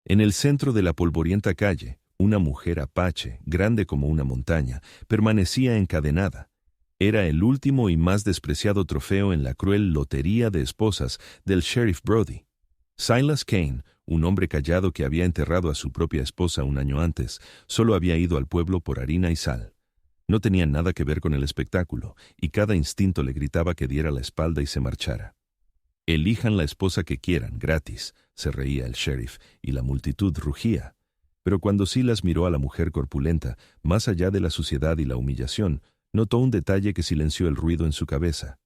En el centro de la polvorienta calle, una mujer apache, grande como una montaña, permanecía encadenada. Era el último y más despreciado trofeo en la cruel lotería de esposas del sheriff Brody. Silas Kane, un hombre callado que había enterrado a su propia esposa un año antes, solo había ido al pueblo por harina y sal. No tenía nada que ver con el espectáculo, y cada instinto le gritaba que diera la espalda y se marchara. «Elijan la esposa que quieran, gratis», se reía el sheriff, y la multitud rugía. Pero cuando Silas miró a la mujer corpulenta, más allá de la suciedad y la humillación, notó un detalle que silenció el ruido en su cabeza.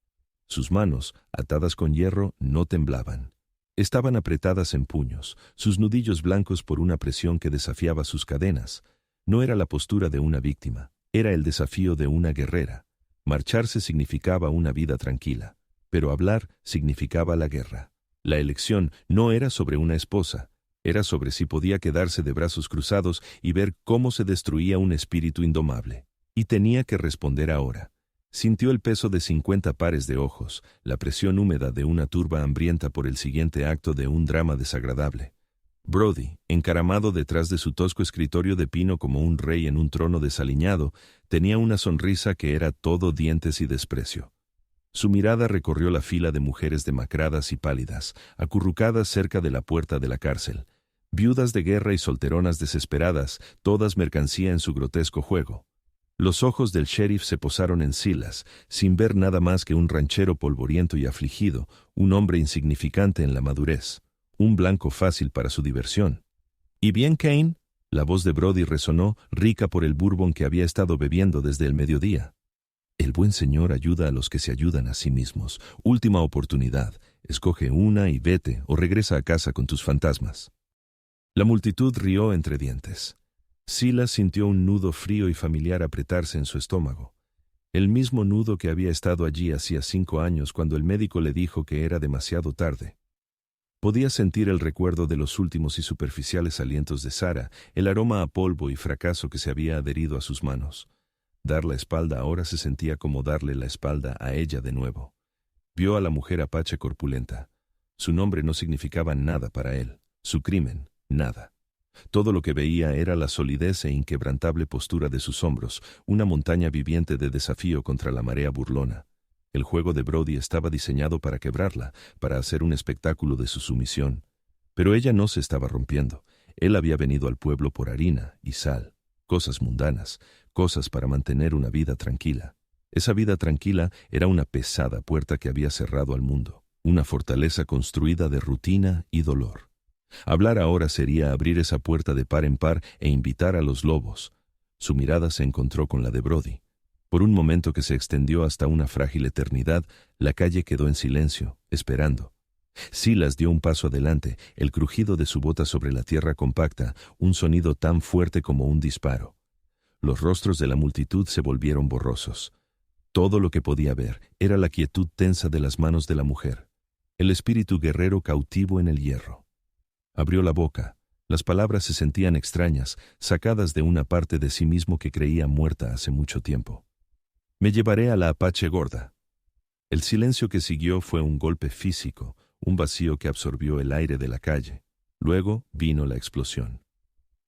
Sus manos, atadas con hierro, no temblaban. Estaban apretadas en puños, sus nudillos blancos por una presión que desafiaba sus cadenas. No era la postura de una víctima, era el desafío de una guerrera. Marcharse significaba una vida tranquila, pero hablar significaba la guerra. La elección no era sobre una esposa, era sobre si podía quedarse de brazos cruzados y ver cómo se destruía un espíritu indomable. Y tenía que responder ahora. Sintió el peso de 50 pares de ojos, la presión húmeda de una turba hambrienta por el siguiente acto de un drama desagradable. Brody, encaramado detrás de su tosco escritorio de pino como un rey en un trono desaliñado, tenía una sonrisa que era todo dientes y desprecio. Su mirada recorrió la fila de mujeres demacradas y pálidas, acurrucadas cerca de la puerta de la cárcel. Viudas de guerra y solteronas desesperadas, todas mercancía en su grotesco juego. Los ojos del sheriff se posaron en Silas, sin ver nada más que un ranchero polvoriento y afligido, un hombre insignificante en la madurez, un blanco fácil para su diversión. «¿Y bien, Kane?», la voz de Brody resonó, rica por el bourbon que había estado bebiendo desde el mediodía. «El buen señor ayuda a los que se ayudan a sí mismos. Última oportunidad. Escoge una y vete, o regresa a casa con tus fantasmas». La multitud rió entre dientes. Silas sintió un nudo frío y familiar apretarse en su estómago. El mismo nudo que había estado allí hacía 5 años cuando el médico le dijo que era demasiado tarde. Podía sentir el recuerdo de los últimos y superficiales alientos de Sarah, el aroma a polvo y fracaso que se había adherido a sus manos. Dar la espalda ahora se sentía como darle la espalda a ella de nuevo. Vio a la mujer apache corpulenta. Su nombre no significaba nada para él, su crimen, nada. Todo lo que veía era la solidez e inquebrantable postura de sus hombros, una montaña viviente de desafío contra la marea burlona. El juego de Brody estaba diseñado para quebrarla, para hacer un espectáculo de su sumisión. Pero ella no se estaba rompiendo. Él había venido al pueblo por harina y sal, cosas mundanas, cosas para mantener una vida tranquila. Esa vida tranquila era una pesada puerta que había cerrado al mundo, una fortaleza construida de rutina y dolor. Hablar ahora sería abrir esa puerta de par en par e invitar a los lobos. Su mirada se encontró con la de Brody. Por un momento que se extendió hasta una frágil eternidad, la calle quedó en silencio, esperando. Silas dio un paso adelante, el crujido de su bota sobre la tierra compacta, un sonido tan fuerte como un disparo. Los rostros de la multitud se volvieron borrosos. Todo lo que podía ver era la quietud tensa de las manos de la mujer, el espíritu guerrero cautivo en el hierro. Abrió la boca. Las palabras se sentían extrañas, sacadas de una parte de sí mismo que creía muerta hace mucho tiempo. «Me llevaré a la apache gorda». El silencio que siguió fue un golpe físico, un vacío que absorbió el aire de la calle. Luego vino la explosión.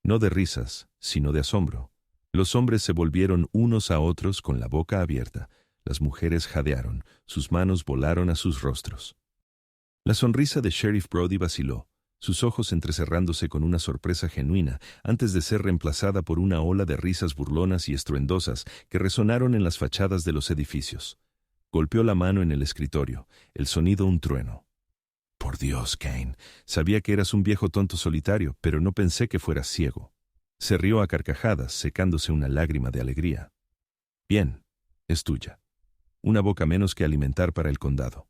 No de risas, sino de asombro. Los hombres se volvieron unos a otros con la boca abierta. Las mujeres jadearon, sus manos volaron a sus rostros. La sonrisa de Sheriff Brody vaciló, sus ojos entrecerrándose con una sorpresa genuina, antes de ser reemplazada por una ola de risas burlonas y estruendosas que resonaron en las fachadas de los edificios. Golpeó la mano en el escritorio, el sonido un trueno. «Por Dios, Kane, sabía que eras un viejo tonto solitario, pero no pensé que fueras ciego». Se rió a carcajadas, secándose una lágrima de alegría. «Bien, es tuya. Una boca menos que alimentar para el condado».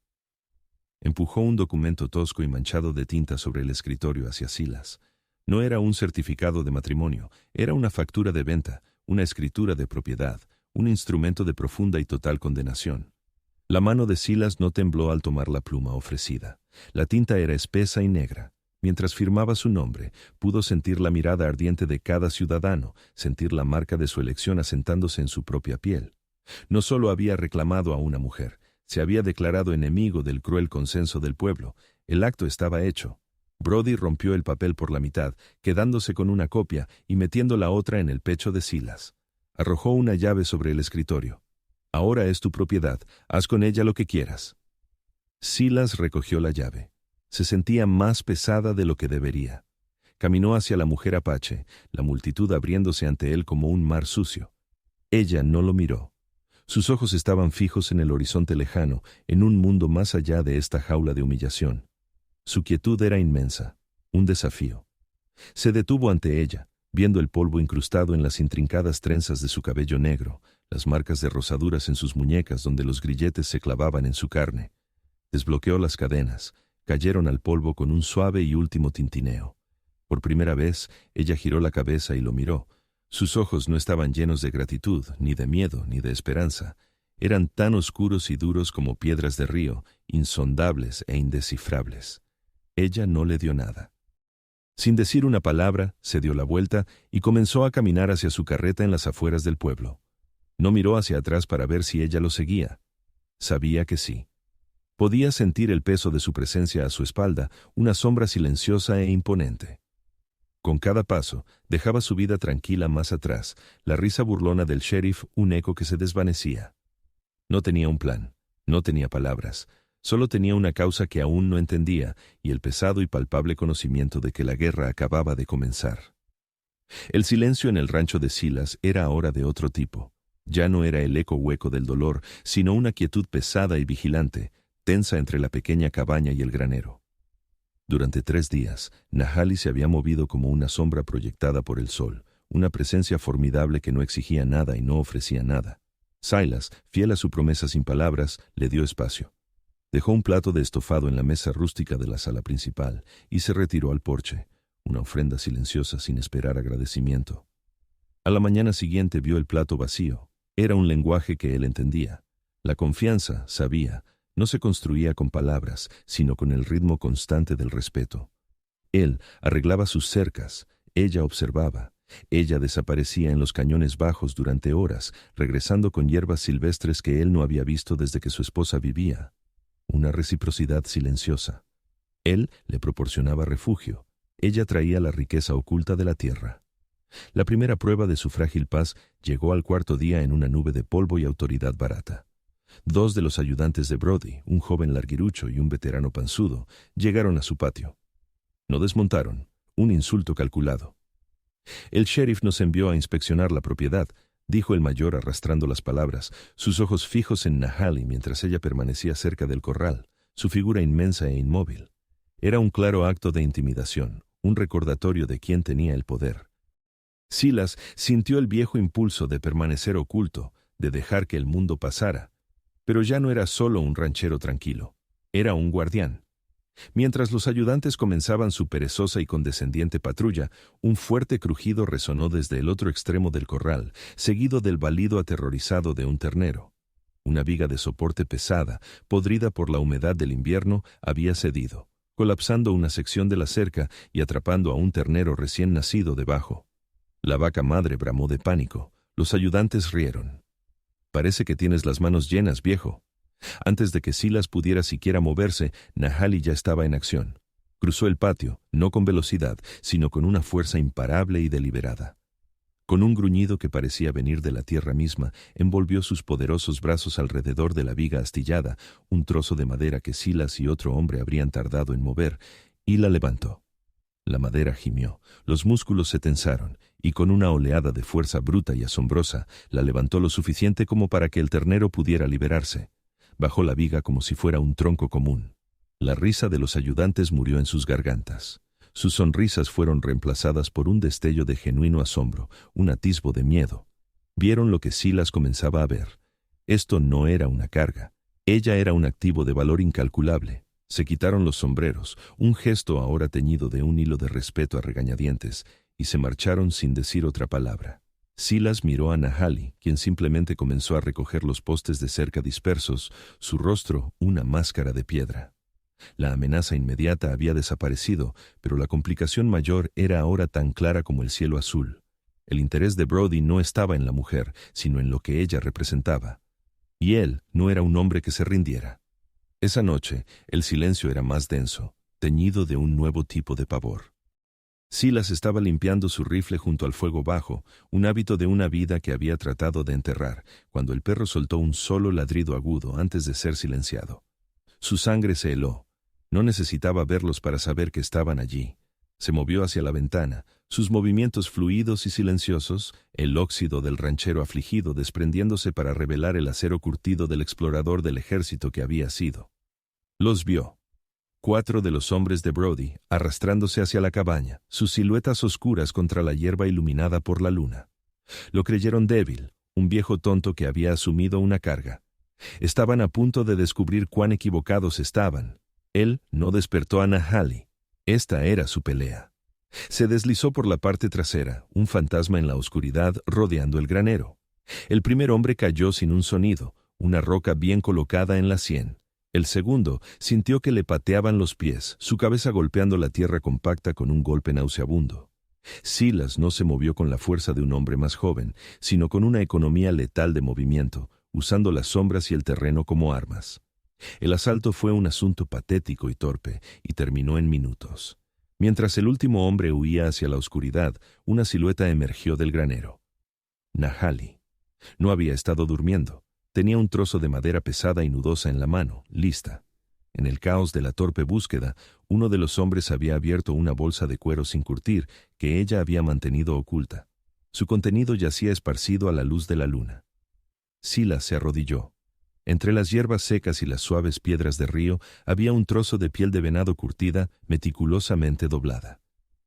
Empujó un documento tosco y manchado de tinta sobre el escritorio hacia Silas. No era un certificado de matrimonio, era una factura de venta, una escritura de propiedad, un instrumento de profunda y total condenación. La mano de Silas no tembló al tomar la pluma ofrecida. La tinta era espesa y negra. Mientras firmaba su nombre, pudo sentir la mirada ardiente de cada ciudadano, sentir la marca de su elección asentándose en su propia piel. No solo había reclamado a una mujer, se había declarado enemigo del cruel consenso del pueblo. El acto estaba hecho. Brody rompió el papel por la mitad, quedándose con una copia y metiendo la otra en el pecho de Silas. Arrojó una llave sobre el escritorio. «Ahora es tu propiedad, haz con ella lo que quieras». Silas recogió la llave. Se sentía más pesada de lo que debería. Caminó hacia la mujer apache, la multitud abriéndose ante él como un mar sucio. Ella no lo miró. Sus ojos estaban fijos en el horizonte lejano, en un mundo más allá de esta jaula de humillación. Su quietud era inmensa, un desafío. Se detuvo ante ella, viendo el polvo incrustado en las intrincadas trenzas de su cabello negro, las marcas de rosaduras en sus muñecas donde los grilletes se clavaban en su carne. Desbloqueó las cadenas, cayeron al polvo con un suave y último tintineo. Por primera vez, ella giró la cabeza y lo miró. Sus ojos no estaban llenos de gratitud, ni de miedo, ni de esperanza. Eran tan oscuros y duros como piedras de río, insondables e indescifrables. Ella no le dio nada. Sin decir una palabra, se dio la vuelta y comenzó a caminar hacia su carreta en las afueras del pueblo. No miró hacia atrás para ver si ella lo seguía. Sabía que sí. Podía sentir el peso de su presencia a su espalda, una sombra silenciosa e imponente. Con cada paso, dejaba su vida tranquila más atrás, la risa burlona del sheriff un eco que se desvanecía. No tenía un plan, no tenía palabras, solo tenía una causa que aún no entendía y el pesado y palpable conocimiento de que la guerra acababa de comenzar. El silencio en el rancho de Silas era ahora de otro tipo. Ya no era el eco hueco del dolor, sino una quietud pesada y vigilante, tensa entre la pequeña cabaña y el granero. Durante 3 días, Nahali se había movido como una sombra proyectada por el sol, una presencia formidable que no exigía nada y no ofrecía nada. Silas, fiel a su promesa sin palabras, le dio espacio. Dejó un plato de estofado en la mesa rústica de la sala principal y se retiró al porche, una ofrenda silenciosa sin esperar agradecimiento. A la mañana siguiente vio el plato vacío. Era un lenguaje que él entendía. La confianza, sabía, no se construía con palabras, sino con el ritmo constante del respeto. Él arreglaba sus cercas, ella observaba. Ella desaparecía en los cañones bajos durante horas, regresando con hierbas silvestres que él no había visto desde que su esposa vivía. Una reciprocidad silenciosa. Él le proporcionaba refugio. Ella traía la riqueza oculta de la tierra. La primera prueba de su frágil paz llegó al 4.º día en una nube de polvo y autoridad barata. 2 de los ayudantes de Brody, un joven larguirucho y un veterano panzudo, llegaron a su patio. No desmontaron, un insulto calculado. «El sheriff nos envió a inspeccionar la propiedad», dijo el mayor arrastrando las palabras, sus ojos fijos en Nahali mientras ella permanecía cerca del corral, su figura inmensa e inmóvil. Era un claro acto de intimidación, un recordatorio de quién tenía el poder. Silas sintió el viejo impulso de permanecer oculto, de dejar que el mundo pasara. Pero ya no era solo un ranchero tranquilo, era un guardián. Mientras los ayudantes comenzaban su perezosa y condescendiente patrulla, un fuerte crujido resonó desde el otro extremo del corral, seguido del balido aterrorizado de un ternero. Una viga de soporte pesada, podrida por la humedad del invierno, había cedido, colapsando una sección de la cerca y atrapando a un ternero recién nacido debajo. La vaca madre bramó de pánico. Los ayudantes rieron. «Parece que tienes las manos llenas, viejo». Antes de que Silas pudiera siquiera moverse, Nahali ya estaba en acción. Cruzó el patio, no con velocidad, sino con una fuerza imparable y deliberada. Con un gruñido que parecía venir de la tierra misma, envolvió sus poderosos brazos alrededor de la viga astillada, un trozo de madera que Silas y otro hombre habrían tardado en mover, y la levantó. La madera gimió, los músculos se tensaron, y con una oleada de fuerza bruta y asombrosa, la levantó lo suficiente como para que el ternero pudiera liberarse. Bajó la viga como si fuera un tronco común. La risa de los ayudantes murió en sus gargantas. Sus sonrisas fueron reemplazadas por un destello de genuino asombro, un atisbo de miedo. Vieron lo que Silas comenzaba a ver. Esto no era una carga. Ella era un activo de valor incalculable. Se quitaron los sombreros, un gesto ahora teñido de un hilo de respeto a regañadientes, y se marcharon sin decir otra palabra. Silas miró a Nahali, quien simplemente comenzó a recoger los postes de cerca dispersos, su rostro una máscara de piedra. La amenaza inmediata había desaparecido, pero la complicación mayor era ahora tan clara como el cielo azul. El interés de Brody no estaba en la mujer, sino en lo que ella representaba. Y él no era un hombre que se rindiera. Esa noche, el silencio era más denso. teñido de un nuevo tipo de pavor. Silas estaba limpiando su rifle junto al fuego bajo, un hábito de una vida que había tratado de enterrar, cuando el perro soltó un solo ladrido agudo antes de ser silenciado. Su sangre se heló. No necesitaba verlos para saber que estaban allí. Se movió hacia la ventana, sus movimientos fluidos y silenciosos, el óxido del ranchero afligido desprendiéndose para revelar el acero curtido del explorador del ejército que había sido. Los vio. 4 de los hombres de Brody, arrastrándose hacia la cabaña, sus siluetas oscuras contra la hierba iluminada por la luna. Lo creyeron débil, un viejo tonto que había asumido una carga. Estaban a punto de descubrir cuán equivocados estaban. Él no despertó a Nahali. Esta era su pelea. Se deslizó por la parte trasera, un fantasma en la oscuridad rodeando el granero. El primer hombre cayó sin un sonido, una roca bien colocada en la sien. El segundo sintió que le pateaban los pies, su cabeza golpeando la tierra compacta con un golpe nauseabundo. Silas no se movió con la fuerza de un hombre más joven, sino con una economía letal de movimiento, usando las sombras y el terreno como armas. El asalto fue un asunto patético y torpe, y terminó en minutos. Mientras el último hombre huía hacia la oscuridad, una silueta emergió del granero. Nahali. No había estado durmiendo. Tenía un trozo de madera pesada y nudosa en la mano, lista. En el caos de la torpe búsqueda, uno de los hombres había abierto una bolsa de cuero sin curtir que ella había mantenido oculta. Su contenido yacía esparcido a la luz de la luna. Silas se arrodilló. Entre las hierbas secas y las suaves piedras de río había un trozo de piel de venado curtida, meticulosamente doblada.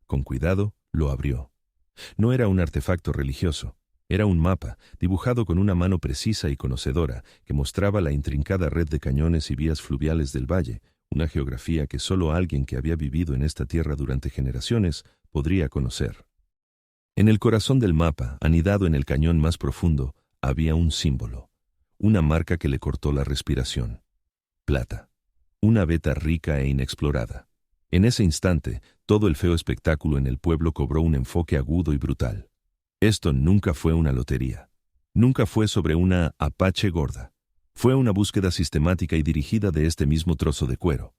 Con cuidado, lo abrió. No era un artefacto religioso. Era un mapa, dibujado con una mano precisa y conocedora, que mostraba la intrincada red de cañones y vías fluviales del valle, una geografía que solo alguien que había vivido en esta tierra durante generaciones podría conocer. En el corazón del mapa, anidado en el cañón más profundo, había un símbolo. Una marca que le cortó la respiración. Plata. Una veta rica e inexplorada. En ese instante, todo el feo espectáculo en el pueblo cobró un enfoque agudo y brutal. Esto nunca fue una lotería. Nunca fue sobre una apache gorda. Fue una búsqueda sistemática y dirigida de este mismo trozo de cuero.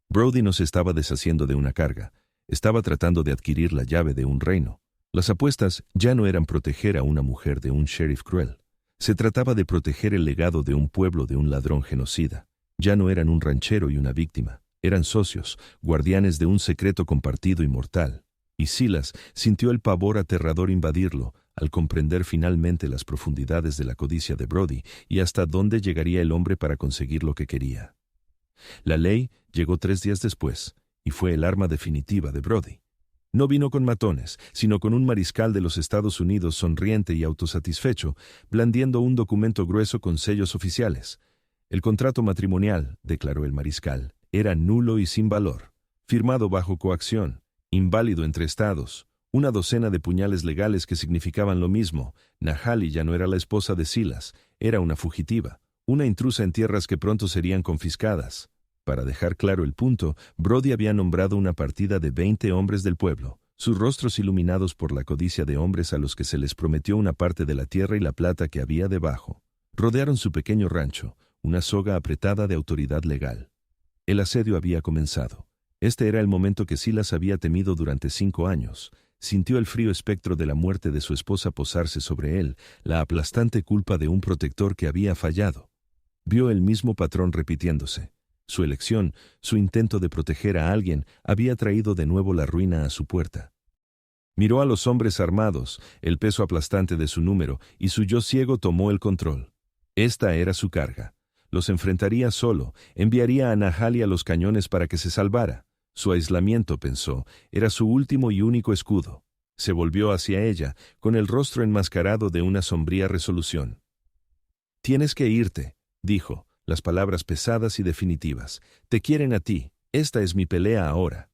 Brody no se estaba deshaciendo de una carga. Estaba tratando de adquirir la llave de un reino. Las apuestas ya no eran proteger a una mujer de un sheriff cruel. Se trataba de proteger el legado de un pueblo de un ladrón genocida. Ya no eran un ranchero y una víctima. Eran socios, guardianes de un secreto compartido y mortal. Y Silas sintió el pavor aterrador invadirlo al comprender finalmente las profundidades de la codicia de Brody y hasta dónde llegaría el hombre para conseguir lo que quería. La ley llegó 3 días después y fue el arma definitiva de Brody. No vino con matones, sino con un mariscal de los Estados Unidos sonriente y autosatisfecho, blandiendo un documento grueso con sellos oficiales. El contrato matrimonial, declaró el mariscal, era nulo y sin valor, firmado bajo coacción, inválido entre estados, una docena de puñales legales que significaban lo mismo. Nahali ya no era la esposa de Silas, era una fugitiva, una intrusa en tierras que pronto serían confiscadas. Para dejar claro el punto, Brody había nombrado una partida de 20 hombres del pueblo, sus rostros iluminados por la codicia de hombres a los que se les prometió una parte de la tierra y la plata que había debajo. Rodearon su pequeño rancho, una soga apretada de autoridad legal. El asedio había comenzado. Este era el momento que Silas había temido durante 5 años. Sintió el frío espectro de la muerte de su esposa posarse sobre él, la aplastante culpa de un protector que había fallado. Vio el mismo patrón repitiéndose. Su elección, su intento de proteger a alguien, había traído de nuevo la ruina a su puerta. Miró a los hombres armados, el peso aplastante de su número, y su yo ciego tomó el control. Esta era su carga. Los enfrentaría solo, enviaría a Nahali a los cañones para que se salvara. Su aislamiento, pensó, era su último y único escudo. Se volvió hacia ella, con el rostro enmascarado de una sombría resolución. «Tienes que irte», dijo, las palabras pesadas y definitivas. «Te quieren a ti. Esta es mi pelea ahora».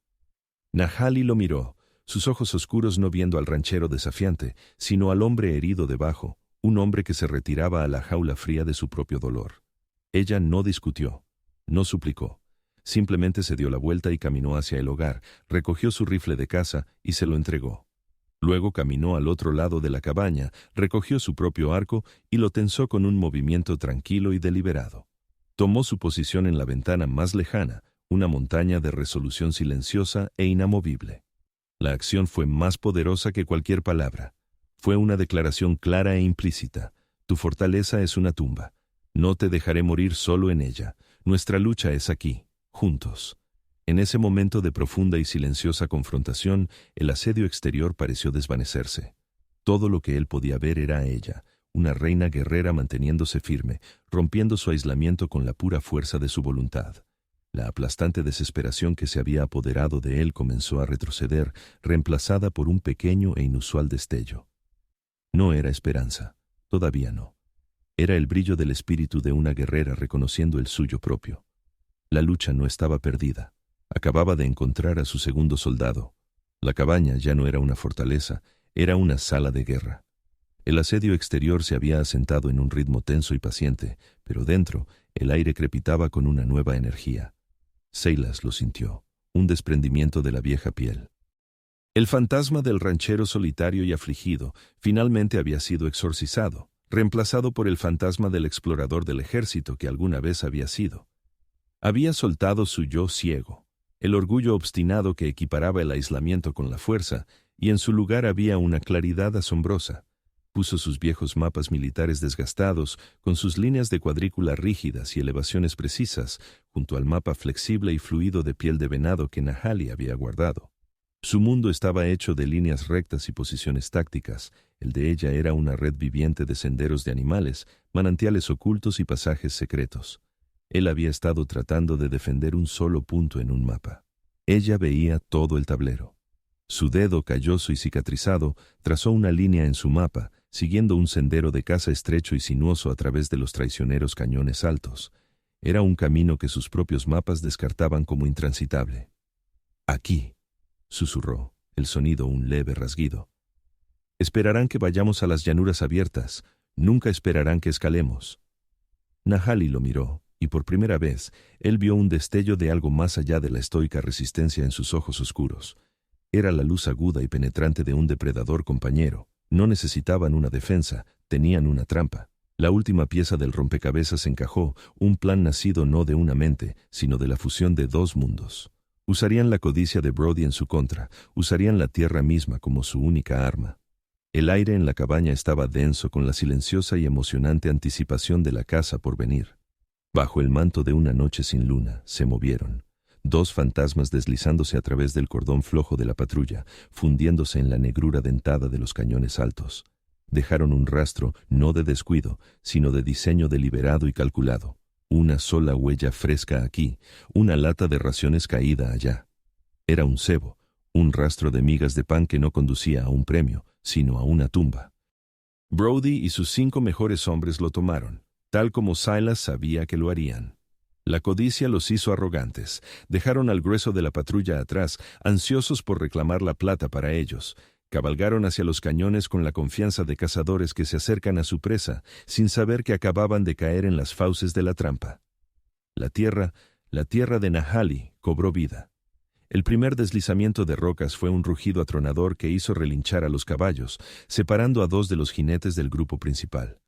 Nahali lo miró, sus ojos oscuros no viendo al ranchero desafiante, sino al hombre herido debajo, un hombre que se retiraba a la jaula fría de su propio dolor. Ella no discutió, no suplicó. Simplemente se dio la vuelta y caminó hacia el hogar, recogió su rifle de caza y se lo entregó. Luego caminó al otro lado de la cabaña, recogió su propio arco y lo tensó con un movimiento tranquilo y deliberado. Tomó su posición en la ventana más lejana, una montaña de resolución silenciosa e inamovible. La acción fue más poderosa que cualquier palabra. Fue una declaración clara e implícita. Tu fortaleza es una tumba. No te dejaré morir solo en ella. Nuestra lucha es aquí, juntos. En ese momento de profunda y silenciosa confrontación, el asedio exterior pareció desvanecerse. Todo lo que él podía ver era a ella, una reina guerrera manteniéndose firme, rompiendo su aislamiento con la pura fuerza de su voluntad. La aplastante desesperación que se había apoderado de él comenzó a retroceder, reemplazada por un pequeño e inusual destello. No era esperanza, todavía no. Era el brillo del espíritu de una guerrera reconociendo el suyo propio. La lucha no estaba perdida. Acababa de encontrar a su segundo soldado. La cabaña ya no era una fortaleza, era una sala de guerra. El asedio exterior se había asentado en un ritmo tenso y paciente, pero dentro el aire crepitaba con una nueva energía. Silas lo sintió, un desprendimiento de la vieja piel. El fantasma del ranchero solitario y afligido finalmente había sido exorcizado, reemplazado por el fantasma del explorador del ejército que alguna vez había sido. Había soltado su yo ciego, el orgullo obstinado que equiparaba el aislamiento con la fuerza, y en su lugar había una claridad asombrosa. Puso sus viejos mapas militares desgastados, con sus líneas de cuadrícula rígidas y elevaciones precisas, junto al mapa flexible y fluido de piel de venado que Nahali había guardado. Su mundo estaba hecho de líneas rectas y posiciones tácticas. El de ella era una red viviente de senderos de animales, manantiales ocultos y pasajes secretos. Él había estado tratando de defender un solo punto en un mapa. Ella veía todo el tablero. Su dedo calloso y cicatrizado trazó una línea en su mapa, siguiendo un sendero de caza estrecho y sinuoso a través de los traicioneros cañones altos. Era un camino que sus propios mapas descartaban como intransitable. «Aquí», susurró, el sonido un leve rasguido. «Esperarán que vayamos a las llanuras abiertas, nunca esperarán que escalemos». Nahali lo miró, y por primera vez, él vio un destello de algo más allá de la estoica resistencia en sus ojos oscuros. Era la luz aguda y penetrante de un depredador compañero. No necesitaban una defensa, tenían una trampa. La última pieza del rompecabezas encajó, un plan nacido no de una mente, sino de la fusión de dos mundos. Usarían la codicia de Brody en su contra, usarían la tierra misma como su única arma. El aire en la cabaña estaba denso con la silenciosa y emocionante anticipación de la caza por venir. Bajo el manto de una noche sin luna, se movieron. Dos fantasmas deslizándose a través del cordón flojo de la patrulla, fundiéndose en la negrura dentada de los cañones altos. Dejaron un rastro no de descuido, sino de diseño deliberado y calculado. Una sola huella fresca aquí, una lata de raciones caída allá. Era un cebo, un rastro de migas de pan que no conducía a un premio, sino a una tumba. Brody y sus 5 mejores hombres lo tomaron, tal como Silas sabía que lo harían. La codicia los hizo arrogantes. Dejaron al grueso de la patrulla atrás, ansiosos por reclamar la plata para ellos. Cabalgaron hacia los cañones con la confianza de cazadores que se acercan a su presa, sin saber que acababan de caer en las fauces de la trampa. La tierra de Nahali, cobró vida. El primer deslizamiento de rocas fue un rugido atronador que hizo relinchar a los caballos, separando a 2 de los jinetes del grupo principal.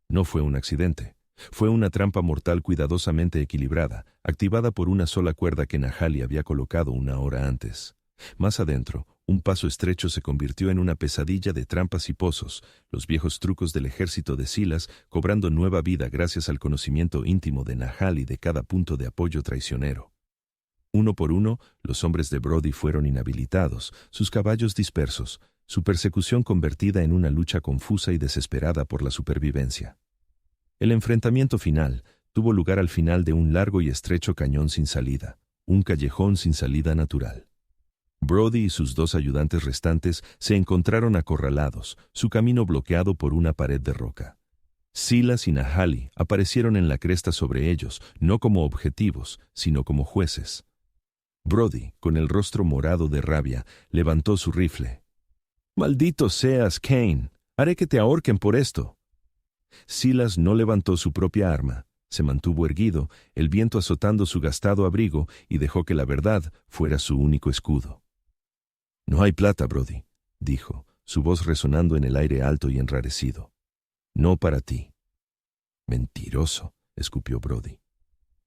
No fue un accidente. Fue una trampa mortal cuidadosamente equilibrada, activada por una sola cuerda que Nahali había colocado una hora antes. Más adentro, un paso estrecho se convirtió en una pesadilla de trampas y pozos, los viejos trucos del ejército de Silas cobrando nueva vida gracias al conocimiento íntimo de Nahali de cada punto de apoyo traicionero. Uno por uno, los hombres de Brody fueron inhabilitados, sus caballos dispersos, su persecución convertida en una lucha confusa y desesperada por la supervivencia. El enfrentamiento final tuvo lugar al final de un largo y estrecho cañón sin salida, un callejón sin salida natural. Brody y sus 2 ayudantes restantes se encontraron acorralados, su camino bloqueado por una pared de roca. Silas y Nahali aparecieron en la cresta sobre ellos, no como objetivos, sino como jueces. Brody, con el rostro morado de rabia, levantó su rifle. «¡Maldito seas, Cain! Haré que te ahorquen por esto». Silas no levantó su propia arma, se mantuvo erguido, el viento azotando su gastado abrigo, y dejó que la verdad fuera su único escudo. «No hay plata, Brody», dijo, su voz resonando en el aire alto y enrarecido. «No para ti». «Mentiroso», escupió Brody.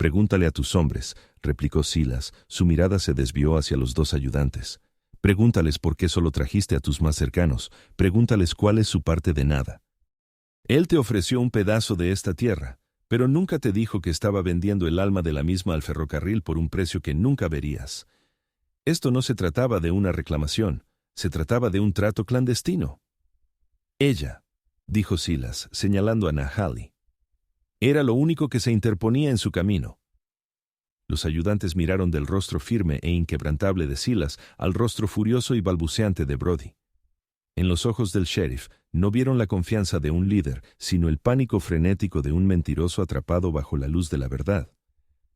Pregúntale a tus hombres, replicó Silas. Su mirada se desvió hacia los dos ayudantes. Pregúntales por qué solo trajiste a tus más cercanos. Pregúntales cuál es su parte de nada. Él te ofreció un pedazo de esta tierra, pero nunca te dijo que estaba vendiendo el alma de la misma al ferrocarril por un precio que nunca verías. Esto no se trataba de una reclamación, se trataba de un trato clandestino. Ella, dijo Silas, señalando a Nahali, era lo único que se interponía en su camino. Los ayudantes miraron del rostro firme e inquebrantable de Silas al rostro furioso y balbuceante de Brody. En los ojos del sheriff no vieron la confianza de un líder, sino el pánico frenético de un mentiroso atrapado bajo la luz de la verdad.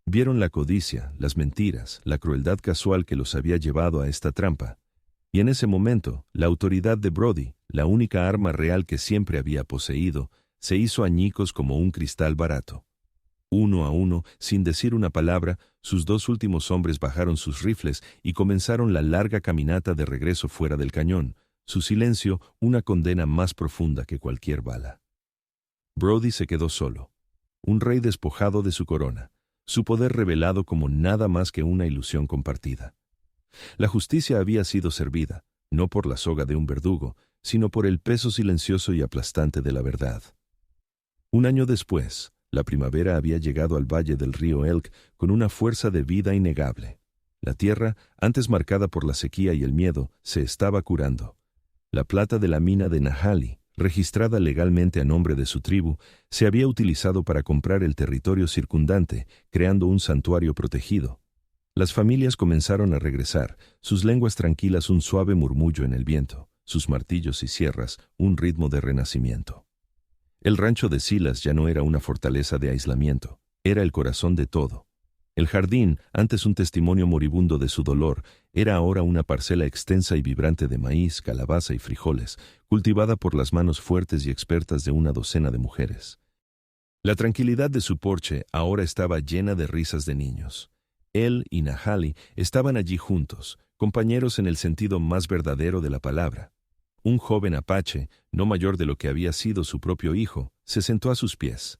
Vieron la codicia, las mentiras, la crueldad casual que los había llevado a esta trampa. Y en ese momento, la autoridad de Brody, la única arma real que siempre había poseído, se hizo añicos como un cristal barato. Uno a uno, sin decir una palabra, sus dos últimos hombres bajaron sus rifles y comenzaron la larga caminata de regreso fuera del cañón, su silencio una condena más profunda que cualquier bala. Brody se quedó solo, un rey despojado de su corona, su poder revelado como nada más que una ilusión compartida. La justicia había sido servida, no por la soga de un verdugo, sino por el peso silencioso y aplastante de la verdad. Un año después, la primavera había llegado al valle del río Elk con una fuerza de vida innegable. La tierra, antes marcada por la sequía y el miedo, se estaba curando. La plata de la mina de Nahali, registrada legalmente a nombre de su tribu, se había utilizado para comprar el territorio circundante, creando un santuario protegido. Las familias comenzaron a regresar, sus lenguas tranquilas un suave murmullo en el viento, sus martillos y sierras un ritmo de renacimiento. El rancho de Silas ya no era una fortaleza de aislamiento, era el corazón de todo. El jardín, antes un testimonio moribundo de su dolor, era ahora una parcela extensa y vibrante de maíz, calabaza y frijoles, cultivada por las manos fuertes y expertas de una docena de mujeres. La tranquilidad de su porche ahora estaba llena de risas de niños. Él y Nahali estaban allí juntos, compañeros en el sentido más verdadero de la palabra. Un joven apache, no mayor de lo que había sido su propio hijo, se sentó a sus pies.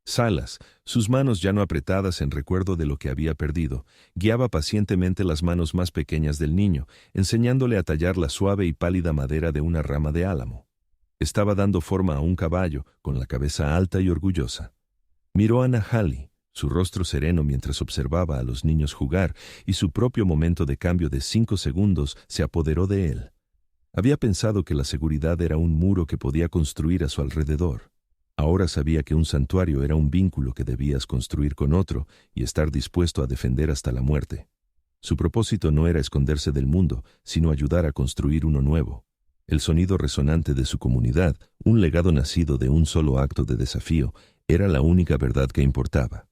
Salas, sus manos ya no apretadas en recuerdo de lo que había perdido, guiaba pacientemente las manos más pequeñas del niño, enseñándole a tallar la suave y pálida madera de una rama de álamo. Estaba dando forma a un caballo, con la cabeza alta y orgullosa. Miró a Nahali, su rostro sereno mientras observaba a los niños jugar, y su propio momento de cambio de 5 segundos se apoderó de él. Había pensado que la seguridad era un muro que podía construir a su alrededor. Ahora sabía que un santuario era un vínculo que debías construir con otro y estar dispuesto a defender hasta la muerte. Su propósito no era esconderse del mundo, sino ayudar a construir uno nuevo. El sonido resonante de su comunidad, un legado nacido de un solo acto de desafío, era la única verdad que importaba.